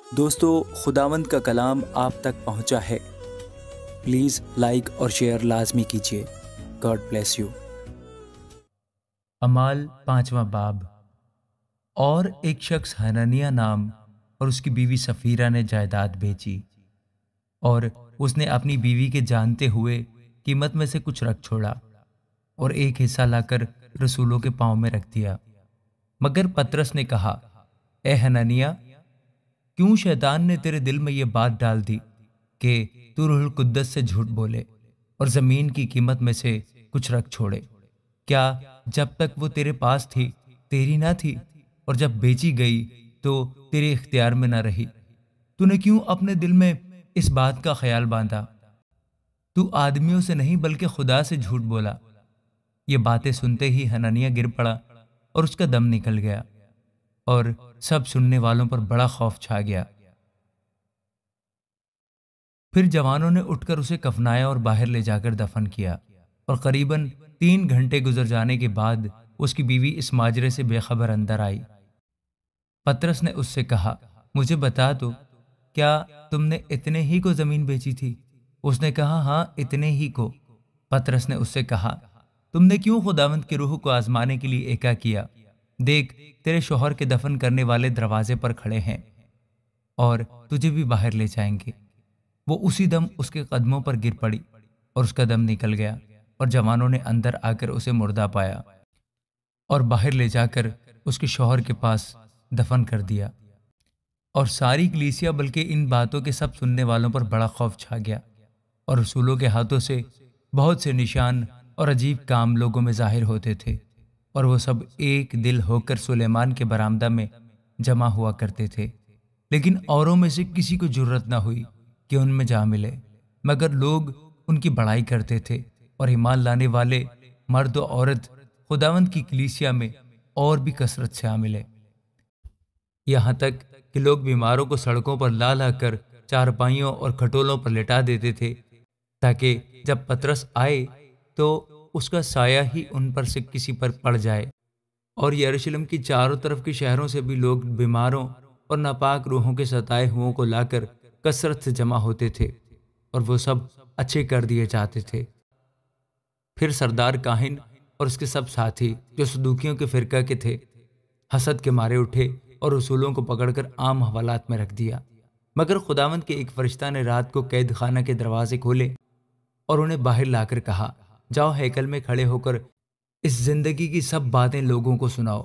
دوستو، خداوند کا کلام آپ تک پہنچا ہے۔ پلیز لائک اور شیئر لازمی کیجیے۔ God bless you. اعمال 5واں باب۔ اور ایک شخص حنانیہ نام اور اس کی بیوی سفیرہ نے جائیداد بیچی، اور اس نے اپنی بیوی کے جانتے ہوئے قیمت میں سے کچھ رکھ چھوڑا اور ایک حصہ لا کر رسولوں کے پاؤں میں رکھ دیا۔ مگر پطرس نے کہا، اے حنانیہ، کیوں شیطان نے تیرے دل میں یہ بات ڈال دی کہ تو روح القدس سے جھوٹ بولے اور زمین کی قیمت میں سے کچھ رکھ چھوڑے؟ کیا جب تک وہ تیرے پاس تھی تیری نہ تھی، اور جب بیچی گئی تو تیرے اختیار میں نہ رہی؟ تو نے کیوں اپنے دل میں اس بات کا خیال باندھا؟ تو آدمیوں سے نہیں بلکہ خدا سے جھوٹ بولا۔ یہ باتیں سنتے ہی حنانیہ گر پڑا اور اس کا دم نکل گیا، اور سب سننے والوں پر بڑا خوف چھا گیا۔ پھر جوانوں نے اٹھ کر اسے کفنایا اور باہر لے جا کر دفن کیا، اور قریباً 3 گھنٹے گزر جانے کے بعد اس کی بیوی اس ماجرے سے بے خبر اندر آئی۔ پطرس نے اس سے کہا، مجھے بتا دو، کیا تم نے اتنے ہی کو زمین بیچی تھی؟ اس نے کہا، ہاں، اتنے ہی کو۔ پطرس نے اس سے کہا، تم نے کیوں خداوند کے روح کو آزمانے کے لیے ایکا کیا؟ دیکھ، تیرے شوہر کے دفن کرنے والے دروازے پر کھڑے ہیں اور تجھے بھی باہر لے جائیں گے۔ وہ اسی دم اس کے قدموں پر گر پڑی اور اس کا دم نکل گیا، اور جوانوں نے اندر آ کر اسے مردہ پایا اور باہر لے جا کر اس کے شوہر کے پاس دفن کر دیا۔ اور ساری کلیسیا بلکہ ان باتوں کے سب سننے والوں پر بڑا خوف چھا گیا، اور رسولوں کے ہاتھوں سے بہت سے نشان اور عجیب کام لوگوں میں ظاہر ہوتے تھے، اور وہ سب ایک دل ہو کر سلیمان کے برآمدہ میں جمع ہوا کرتے تھے۔ لیکن اوروں میں سے کسی کو جرت نہ ہوئی کہ ان میں جا ملے، مگر لوگ ان کی بڑائی کرتے تھے، اور ایمان لانے والے مرد و عورت خداوند کی کلیسیا میں اور بھی کثرت سے آ ملے، یہاں تک کہ لوگ بیماروں کو سڑکوں پر لا لا کر چارپائیوں اور کھٹولوں پر لٹا دیتے تھے، تاکہ جب پطرس آئے تو اس کا سایہ ہی ان پر سے کسی پر پڑ جائے۔ اور یروشلم کی چاروں طرف کے شہروں سے بھی لوگ بیماروں اور ناپاک روحوں کے ستائے ہوئوں کو لا کر کثرت سے جمع ہوتے تھے، اور وہ سب اچھے کر دیے جاتے تھے۔ پھر سردار کاہن اور اس کے سب ساتھی جو صدوقیوں کے فرقہ کے تھے، حسد کے مارے اٹھے اور رسولوں کو پکڑ کر عام حوالات میں رکھ دیا۔ مگر خداوند کے ایک فرشتہ نے رات کو قید خانہ کے دروازے کھولے اور انہیں باہر لا کر کہا، جاؤ ہیکل میں کھڑے ہو کر اس زندگی کی سب باتیں لوگوں کو سناؤ۔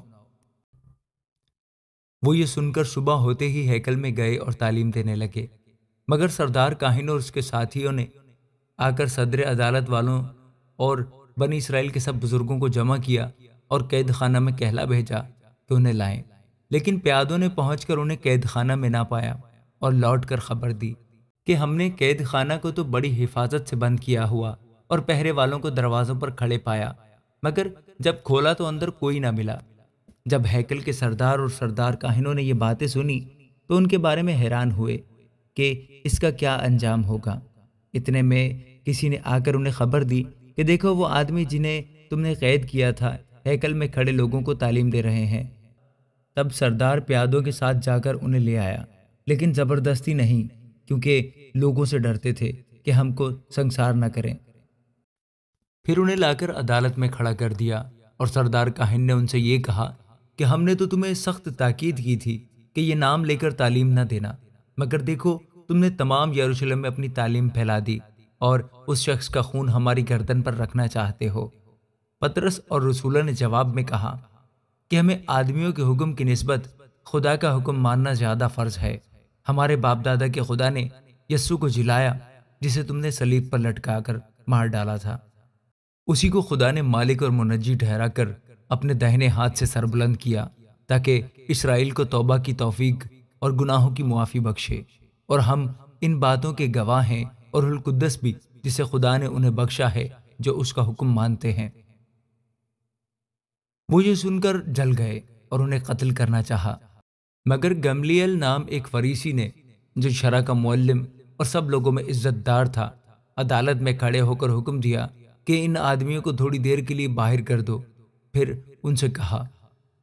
وہ یہ سن کر صبح ہوتے ہی ہیکل میں گئے اور تعلیم دینے لگے۔ مگر سردار کاہن اور اس کے ساتھیوں نے آ کر صدر عدالت والوں اور بنی اسرائیل کے سب بزرگوں کو جمع کیا اور قید خانہ میں کہلا بھیجا کہ انہیں لائیں۔ لیکن پیادوں نے پہنچ کر انہیں قید خانہ میں نہ پایا، اور لوٹ کر خبر دی کہ ہم نے قید خانہ کو تو بڑی حفاظت سے بند کیا ہوا اور پہرے والوں کو دروازوں پر کھڑے پایا، مگر جب کھولا تو اندر کوئی نہ ملا۔ جب ہیکل کے سردار اور سردار کاہنوں نے یہ باتیں سنی تو ان کے بارے میں حیران ہوئے کہ اس کا کیا انجام ہوگا۔ اتنے میں کسی نے آ کر انہیں خبر دی کہ دیکھو، وہ آدمی جنہیں تم نے قید کیا تھا ہیکل میں کھڑے لوگوں کو تعلیم دے رہے ہیں۔ تب سردار پیادوں کے ساتھ جا کر انہیں لے آیا، لیکن زبردستی نہیں، کیونکہ لوگوں سے ڈرتے تھے کہ ہم کو سنسار نہ کریں۔ پھر انہیں لا کر عدالت میں کھڑا کر دیا، اور سردار کاہن نے ان سے یہ کہا کہ ہم نے تو تمہیں سخت تاکید کی تھی کہ یہ نام لے کر تعلیم نہ دینا، مگر دیکھو، تم نے تمام یروشلم میں اپنی تعلیم پھیلا دی اور اس شخص کا خون ہماری گردن پر رکھنا چاہتے ہو۔ پطرس اور رسولوں نے جواب میں کہا کہ ہمیں آدمیوں کے حکم کی نسبت خدا کا حکم ماننا زیادہ فرض ہے۔ ہمارے باپ دادا کے خدا نے یسوع کو جلایا، جسے تم نے صلیب پر لٹکا کر مار ڈالا تھا۔ اسی کو خدا نے مالک اور منجی ٹھہرا کر اپنے دہنے ہاتھ سے سربلند کیا، تاکہ اسرائیل کو توبہ کی توفیق اور گناہوں کی معافی بخشے۔ اور ہم ان باتوں کے گواہ ہیں، اور روح القدس بھی، جسے خدا نے انہیں بخشا ہے جو اس کا حکم مانتے ہیں۔ وہ یہ سن کر جل گئے اور انہیں قتل کرنا چاہا، مگر گملیل نام ایک فریسی نے، جو شرع کا معلم اور سب لوگوں میں عزت دار تھا، عدالت میں کھڑے ہو کر حکم دیا کہ ان آدمیوں کو تھوڑی دیر کے لیے باہر کر دو۔ پھر ان سے کہا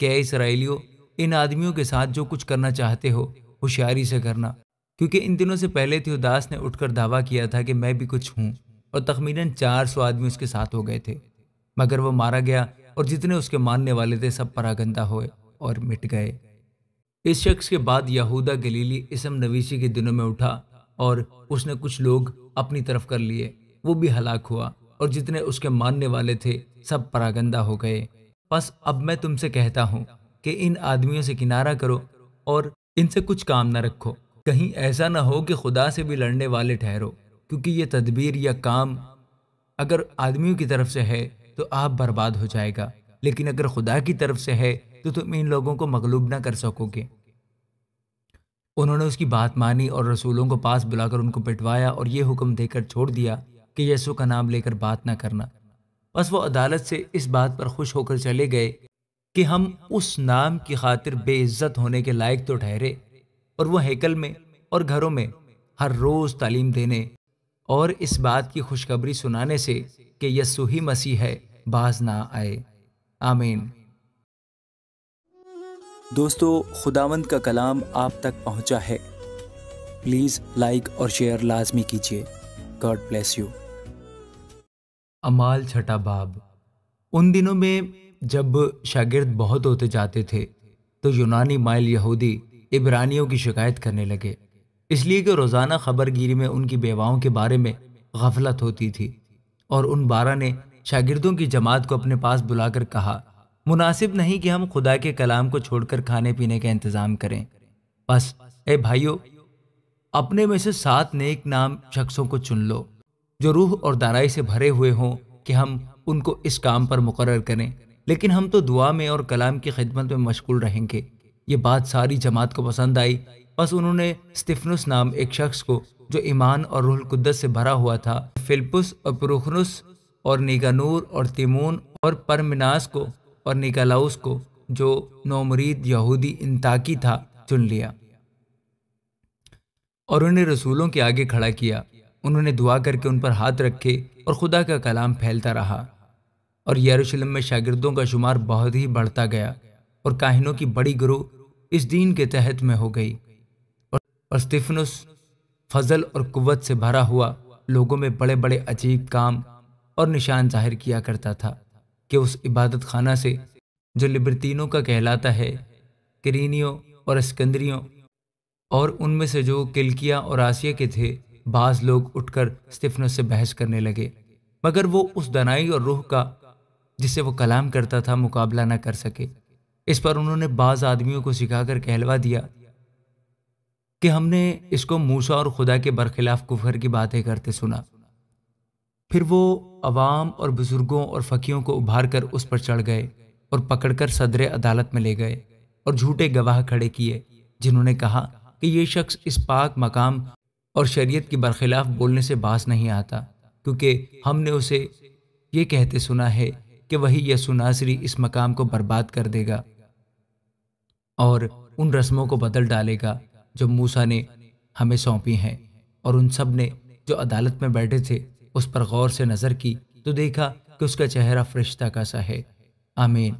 کہ اے اسرائیلیو، ان آدمیوں کے ساتھ جو کچھ کرنا چاہتے ہو ہوشیاری سے کرنا، کیونکہ ان دنوں سے پہلے تھیوداس نے اٹھ کر دعویٰ کیا تھا کہ میں بھی کچھ ہوں، اور تخمیناً 400 آدمی اس کے ساتھ ہو گئے تھے، مگر وہ مارا گیا اور جتنے اس کے ماننے والے تھے سب پراگندہ ہوئے اور مٹ گئے۔ اس شخص کے بعد یہودا گلیلی اسم نویسی کے دنوں میں اٹھا اور اس نے کچھ لوگ اپنی طرف کر لیے، وہ بھی ہلاک ہوا اور جتنے اس کے ماننے والے تھے سب پراگندہ ہو گئے۔ پس اب میں تم سے کہتا ہوں کہ ان آدمیوں سے کنارہ کرو اور ان سے کچھ کام نہ رکھو، کہیں ایسا نہ ہو کہ خدا سے بھی لڑنے والے ٹھہرو، کیونکہ یہ تدبیر یا کام اگر آدمیوں کی طرف سے ہے تو آپ برباد ہو جائے گا، لیکن اگر خدا کی طرف سے ہے تو تم ان لوگوں کو مغلوب نہ کر سکو گے۔ انہوں نے اس کی بات مانی اور رسولوں کو پاس بلا کر ان کو پٹوایا اور یہ حکم دے کر چھوڑ دیا کہ یسوع کا نام لے کر بات نہ کرنا۔ پس وہ عدالت سے اس بات پر خوش ہو کر چلے گئے کہ ہم اس نام کی خاطر بے عزت ہونے کے لائق تو ٹھہرے، اور وہ ہیکل میں اور گھروں میں ہر روز تعلیم دینے اور اس بات کی خوشخبری سنانے سے کہ یسوع ہی مسیح ہے باز نہ آئے۔ آمین۔ دوستو، خداوند کا کلام آپ تک پہنچا ہے، پلیز لائک اور شیئر لازمی کیجیے۔ God bless you. اعمال چھٹا باب۔ ان دنوں میں جب شاگرد بہت ہوتے جاتے تھے تو یونانی مائل یہودی عبرانیوں کی شکایت کرنے لگے، اس لیے کہ روزانہ خبر گیری میں ان کی بیواؤں کے بارے میں غفلت ہوتی تھی، اور ان 12 نے شاگردوں کی جماعت کو اپنے پاس بلا کر کہا، مناسب نہیں کہ ہم خدا کے کلام کو چھوڑ کر کھانے پینے کا انتظام کریں، بس اے بھائیو، اپنے میں سے 7 نیک نام شخصوں کو چن لو جو روح اور دانائی سے بھرے ہوئے ہوں کہ ہم ان کو اس کام پر مقرر کریں، لیکن ہم تو دعا میں اور کلام کی خدمت میں مشغول رہیں گے۔ یہ بات ساری جماعت کو پسند آئی، بس انہوں نے استفنس نام ایک شخص کو جو ایمان اور روح القدس سے بھرا ہوا تھا، فلپس اور پروخنس اور نیکانور اور تیمون اور پرمناس کو اور نیکالاؤس کو جو نومرید یہودی انتاکی تھا چن لیا اور انہیں رسولوں کے آگے کھڑا کیا۔ انہوں نے دعا کر کے ان پر ہاتھ رکھے اور خدا کا کلام پھیلتا رہا، اور یروشلم میں شاگردوں کا شمار بہت ہی بڑھتا گیا، اور کاہنوں کی بڑی گروہ اس دین کے تحت میں ہو گئی، اور استفنس فضل اور قوت سے بھرا ہوا لوگوں میں بڑے بڑے عجیب کام اور نشان ظاہر کیا کرتا تھا کہ اس عبادت خانہ سے جو لبرتینوں کا کہلاتا ہے، کرینیوں اور اسکندریوں اور ان میں سے جو کلکیا اور آسیہ کے تھے، بعض لوگ اٹھ کر استفنس سے بحث کرنے لگے، مگر وہ اس دانائی اور روح کا جس سے وہ کلام کرتا تھا مقابلہ نہ کر سکے۔ اس پر انہوں نے بعض آدمیوں کو سکھا کر کہلوا دیا کہ ہم نے اس کو موسیٰ اور خدا کے برخلاف کفر کی باتیں کرتے سنا۔ پھر وہ عوام اور بزرگوں اور فقیہوں کو ابھار کر اس پر چڑھ گئے اور پکڑ کر صدر عدالت میں لے گئے اور جھوٹے گواہ کھڑے کیے، جنہوں نے کہا کہ یہ شخص اس پاک مقام اور شریعت کی برخلاف بولنے سے باز نہیں آتا، کیونکہ ہم نے اسے یہ کہتے سنا ہے کہ وہی یسوع ناصری اس مقام کو برباد کر دے گا اور ان رسموں کو بدل ڈالے گا جو موسیٰ نے ہمیں سونپی ہیں۔ اور ان سب نے جو عدالت میں بیٹھے تھے اس پر غور سے نظر کی تو دیکھا کہ اس کا چہرہ فرشتہ کا سا ہے۔ آمین۔